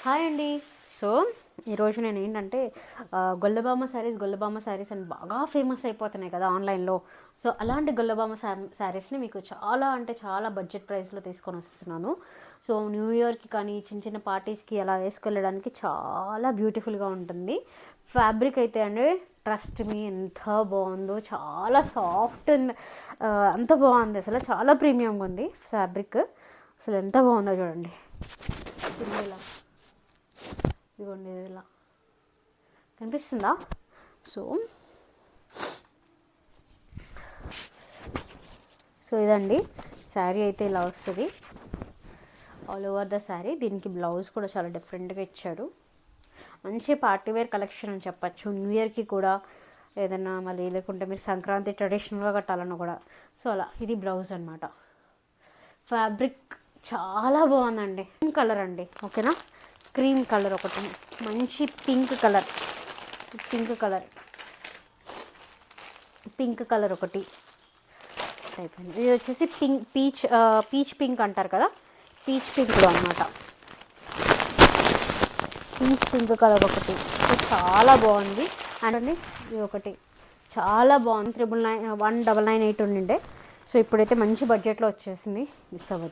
Hi అండి. So ఈరోజు నేను ఏంటంటే గొల్లబామ శారీస్ అని బాగా ఫేమస్ అయిపోతున్నాయి కదా ఆన్లైన్లో. సో అలాంటి గొల్లబామ శారీస్ని మీకు చాలా అంటే చాలా బడ్జెట్ ప్రైస్లో తీసుకొని వస్తున్నాను. సో న్యూ ఇయర్కి కానీ చిన్న చిన్న పార్టీస్కి అలా వేసుకెళ్ళడానికి చాలా బ్యూటిఫుల్గా ఉంటుంది. ఫ్యాబ్రిక్ అయితే అండి ట్రస్ట్ మీ ఎంత బాగుందో, చాలా సాఫ్ట్ అండ్ అంత బాగుంది. అసలు చాలా ప్రీమియంగా ఉంది ఫ్యాబ్రిక్. అసలు ఎంత బాగుందో చూడండి. ఇలా ఇదిగోండి, ఇలా కనిపిస్తుందా? సో సో ఇదండి శారీ అయితే ఇలా వస్తుంది ఆల్ ఓవర్ ద శారీ. దీనికి బ్లౌజ్ కూడా చాలా డిఫరెంట్గా ఇచ్చాడు. మంచి పార్టీవేర్ కలెక్షన్ అని చెప్పచ్చు. న్యూ ఇయర్కి కూడా ఏదైనా మళ్ళీ, లేకుంటే మీరు సంక్రాంతి ట్రెడిషనల్గా కట్టాలన్నా కూడా. సో అలా ఇది బ్లౌజ్ అనమాట. ఫ్యాబ్రిక్ చాలా బాగుందండి. క్రీమ్ కలర్ అండి, ఓకేనా? క్రీమ్ కలర్ ఒకటి, మంచి పింక్ కలర్ ఒకటి అయిపోయింది. ఇది వచ్చేసి పీచ్ పింక్ అంటారు కదా, పీచ్ పింక్లో అనమాట. పీచ్ పింక్ కలర్ ఒకటి చాలా బాగుంది. అండ్ ఇది ఒకటి చాలా బాగుంది. 19998 ఉండిండే. సో ఇప్పుడైతే మంచి బడ్జెట్లో వచ్చేసింది. మిస్ అవ్వదు.